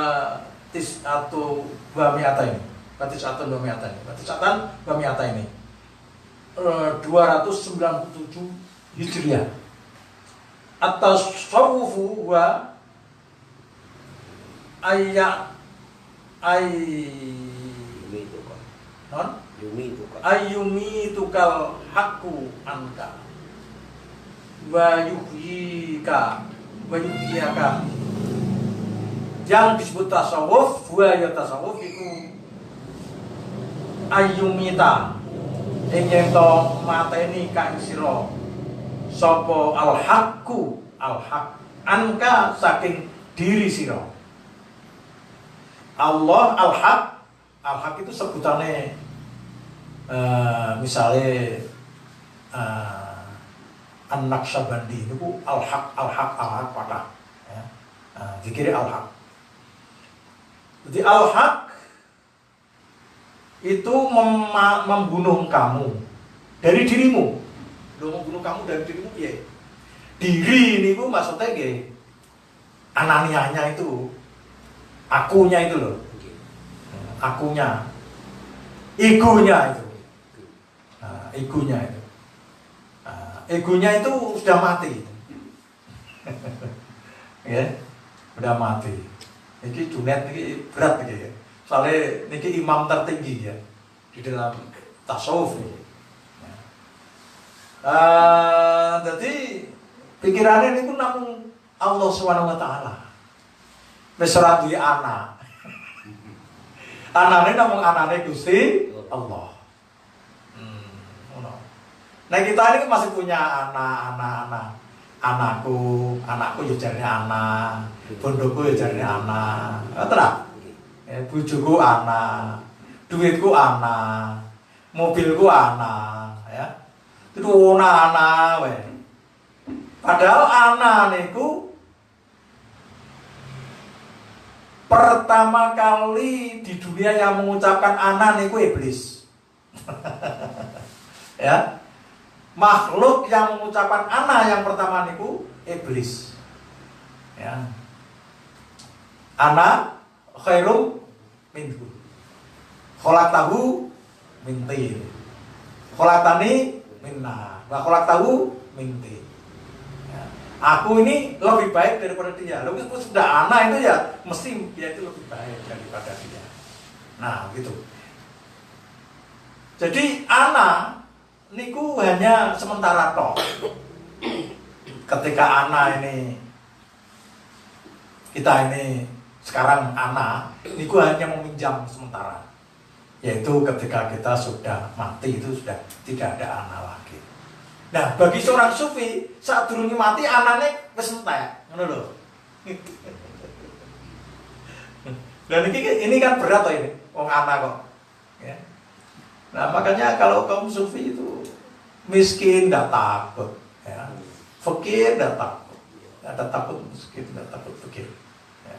tis'atu wa mi'ataini. Tis'atun wa mi'ataini. Tis'atan wa mi'ataini. 297 Hijriah. At-tasawwufu wa ayyumitukal haqqu anka wa yuhyika yang disebut tasawuf ya tasawuf itu ayyumita ing yen to mateni kang sira sapa al haqq anka saking diri sira. Allah al-haq itu sebutannya misalnya An-Naqsyabandi itu al-haq patah ya. Dikira al-haq. Jadi al-haq itu membunuh kamu dari dirimu. Membunuh kamu dari dirimu ya. Diri ini maksudnya nggih ananianya itu, akunya itu loh. Akunya, egonya itu, egonya itu, egonya itu sudah mati, ya, sudah mati. Ini Junaid ini berat gitu ya, soalnya ini imam tertinggi ya, di dalam tasawuf. Jadi pikirannya ini pun namung Allah Subhanahu wa taala. Wis ora duwe anak. Anane namung anane Gusti Allah. Nah kita ini masih punya anak. Anakku ya jarine anak, bondoku ya jarine anak. Ngoten ta? Bojoku anak, duitku anak, mobilku anak, ya. Itu anak wae. Padahal anak niku pertama kali di dunia yang mengucapkan anak niku iblis. Ya. Makhluk yang mengucapkan anak yang pertama niku iblis. Ya. Ana khairum minhu. Khalaqtahu min tin. Khalaqtani min nar. Wa khalaqtahu min tin. Ya. Aku ini lebih baik daripada dia. Lalu sudah anak itu ya mesti dia itu lebih baik daripada dia. Nah, gitu. Jadi anak niku hanya sementara toh. Ketika anak ini kita ini sekarang anak niku hanya meminjam sementara. Yaitu ketika kita sudah mati itu sudah tidak ada anak lagi. Nah, bagi seorang sufi saat durunge mati anaknya wis entek, ngono lho. Dan ini kan berat toh ini, wong anak kok. Ya. Nah makanya kalau kaum sufi itu miskin tidak takut, ya. Fakir tidak takut, ada takut miskin, tidak takut fakir, ya.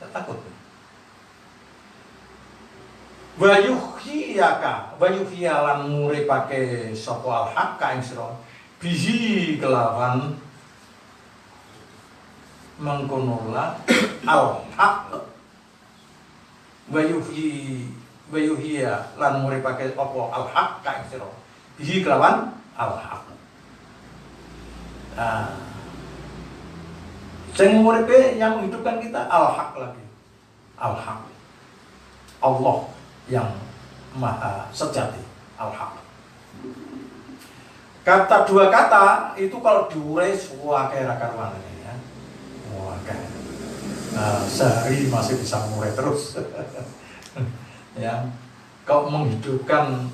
Tidak takut. Wayuhiyaka lan muripake sapa al-haqqa ing sira bihi kelawan mengkonola al-haqq. Wayuhiya lan muripake apa al-haqqa ing sira bihi kelawan al-haqq. Nah, sing muripe yang menghidupkan kita al-haqq lagi. Al-haqq. Allah yang maha sejati, al-haqq. Kata dua kata itu kalau diurai semua kayak karuan ini ya. Wah, sehari masih bisa murai terus. Ya. Kau menghidupkan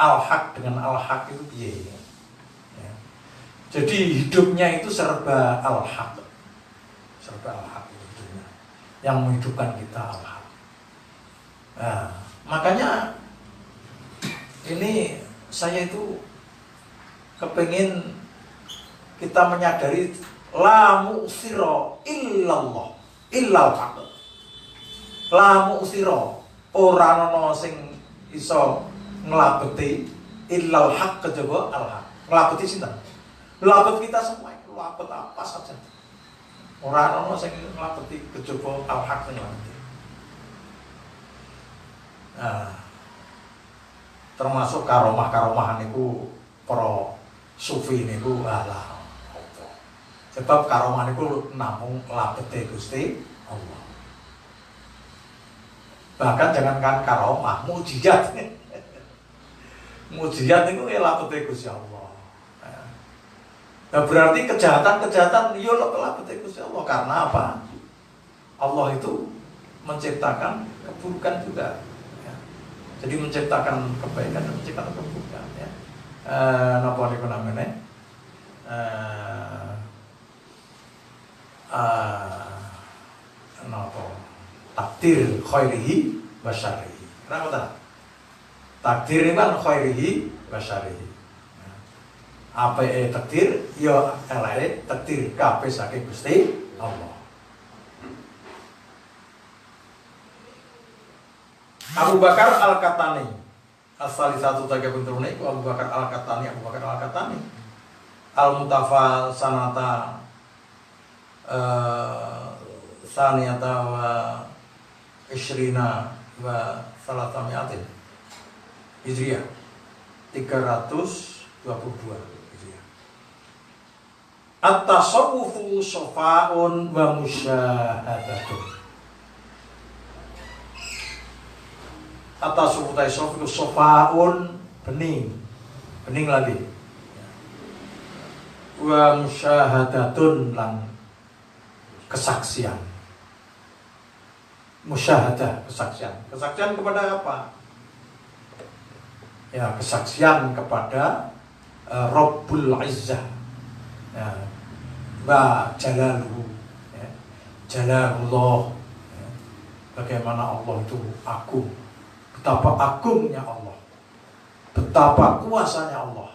al-haq dengan al-haq itu piye? Ya. Jadi hidupnya itu serba al-haq. Serba al-haq itu hidupnya. Yang menghidupkan kita al-haq. Nah, makanya ini saya itu kepengin kita menyadari la mu'sira illallah illal haq. La mu'sira ora ana sing iso nglabeti illal haq kejaba al haq. Nglabeti sinten? Nglabet kita semua itu nglabet apa saja. Ora ana sing nglabeti kejaba al haq sing nglabeti. Nah, termasuk karomah-karomahan niku para sufi niku alah apa. Sebab karomah niku namung labete Gusti Allah. Bahkan jangankan karomah, mukjizat. Mukjizat niku ya labete Gusti Allah. Nah, berarti kejahatan-kejahatan yo labete Gusti Allah karena apa? Allah itu menciptakan keburukan juga. Jadi menciptakan kebaikan dan menciptakan keburukan ya. Napa niku namanya? Napa? Takdir khairihi wa syarrihi. Kenapa ta? Takdir kan khairihi wa syarrihi. Apa takdir? Ya eleke takdir kabeh saking Gusti Allah. Abu Bakar Al-Qahtani asal satu taga benturune iku Abu Bakar Al-Qahtani Al-Mutafa sanata saniyata wa isrina wa salatamiatin Hijriah 322 Hijriah. At-tasawwufu shafa'un wa musyahadatun. atas utai sof itu sofaun bening lagi. Wa musyahadatun lan kesaksian. Musyahadah kesaksian kepada apa? Ya, kesaksian kepada Rabbul Izzah, ya, wa jalaluhu, ya, jalalullah, ya, bagaimana Allah itu agung, betapa agungnya Allah, betapa kuasanya Allah,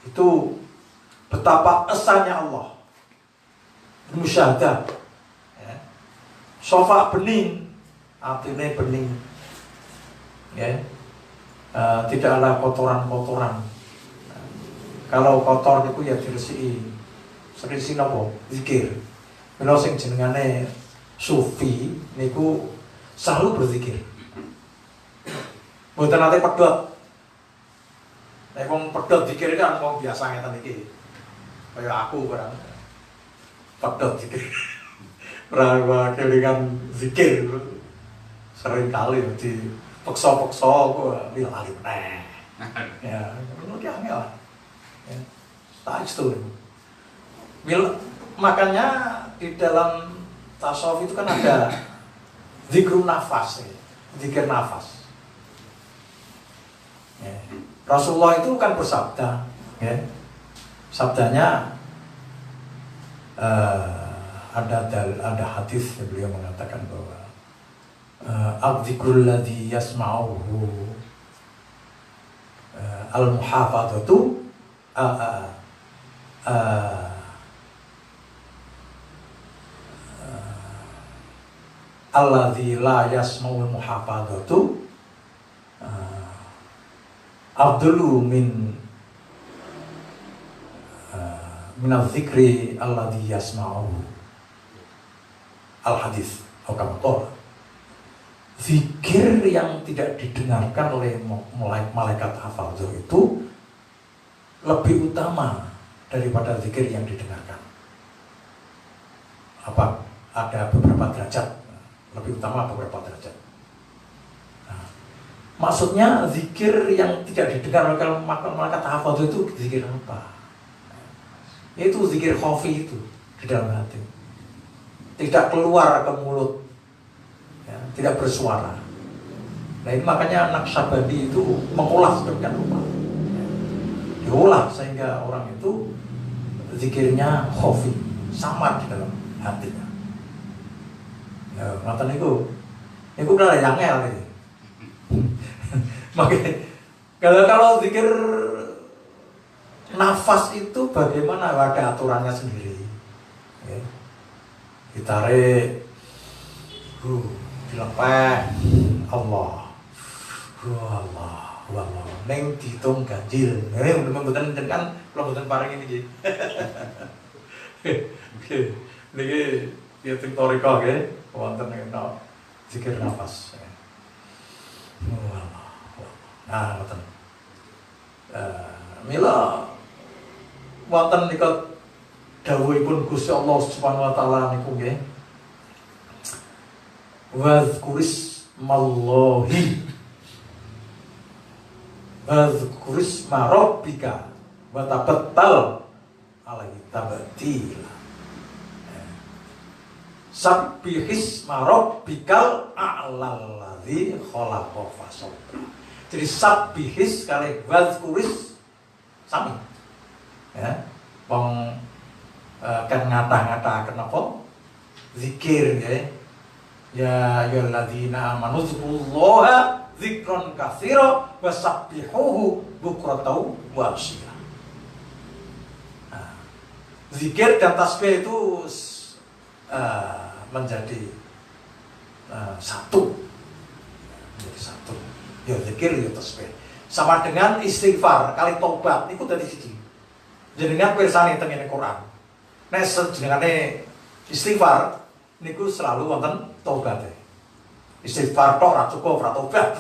itu betapa esanya Allah. Musyahadah, ya. Sofa bening, artinya bening, ya. Tidak ada kotoran-kotoran. Kalau kotor itu ya diresiki. Serisi napa? Zikir. Mila sing jenengane sufi niku selalu berzikir. Mboten nate pedhot. Nek wong pedhot zikir kan wong biasa ngeten iki. Kaya aku barang. Pedhot zikir. Ora kelingan zikir. Sering kali di peksa-peksa kok lali meneh. Ya, ngono ki angel lah. Ya. Tak itu. Makanya di dalam tasawuf itu kan ada zikrun nafas, ya. Zikir nafas. Ya. Rasulullah itu kan bersabda, ya. Sabdanya ada hadis yang beliau mengatakan bahwa al-dzikrul ladzi yasma'uhu al-muhafadzatu alladzi la yasma'ul muhafadzatu afdalu min az-dzikri alladzi yasma'uhu al-hadis atau kama qala. Zikir yang tidak didengarkan oleh malaikat hafadzah itu lebih utama daripada zikir yang didengarkan. Apa? Ada beberapa derajat, lebih utama beberapa derajat. Nah, maksudnya zikir yang tidak didengar oleh malaikat hafadzah itu zikir apa? Itu zikir khafi itu di dalam hati, tidak keluar ke mulut. Ya, tidak bersuara. Nah ini makanya Naqsyabandi itu mengolah sedemikian rupa, ya, diolah sehingga orang itu zikirnya khafi, samar di dalam hatinya. Ya, ngatan itu udah yang ngel ini. Makanya kalau zikir nafas itu bagaimana, ada aturannya sendiri. Ya. Ditarik, dilepeh, Allah, Allah, neng dihitung ganjil. Ini mboten kan, kalau mboten pareng ini. Niki ya teng toriko nggih, wonten nek zikir nafas. Allah. Nah, ngoten. Mila wonten nika dawuhipun Gusti Allah Subhanahu wa taala niku nggih. Wazkuris mallahi wazkuris marabbika wa tabattal alaihi tabatila. Sabbihis marabbikal a'lal ladzi khalaqa fasawwa. Jadi sabbihis kali wazkuris sami. Ya, wong kan ngata-ngata kenapa zikir ya. Ya ayyuhalladzina amanu dzkurullaha dzikran katsira wasabbihuhu bukratan wa asyila. Nah, zikir dan tasbih itu menjadi satu. Menjadi satu. Ya zikir ya tasbih. Sama dengan istighfar kali tobat niku dadi siji. Jenengan pirsani teng Quran. Nek jenengane istighfar niku selalu wonten tobat. Istighfar tok ora cukup, ora tobat.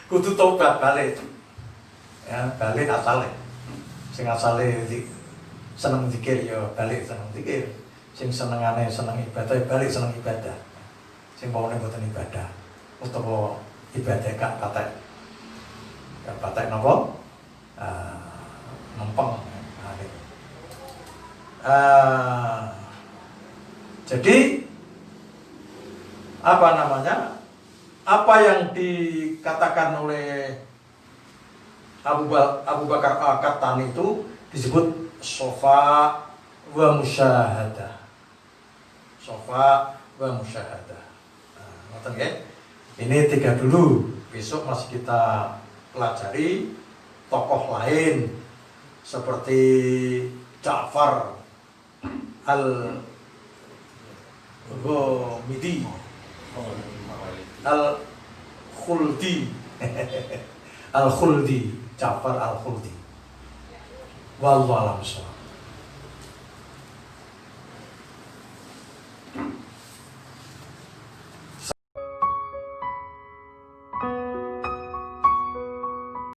Kudu tobat balik. Ya, balik asale. Sing asale seneng zikir ya balik seneng zikir. Sing senengane seneng ibadah ya balik seneng ibadah. Sing paune mboten ibadah utawa ibadah gak patek nopo nempeng. Jadi apa namanya? Apa yang dikatakan oleh Abu Bakar Al-Qahtani itu disebut sofa wa musyahadah. Sofa wa musyahadah. Ngerti nggih? Ini 3 dulu. Besok masih kita pelajari tokoh lain seperti Ja'far Al-Ghamidi, Al-Khuldi, Al-Khuldi, Ja'far Al-Khuldi. Wallahu a'lam bishawab.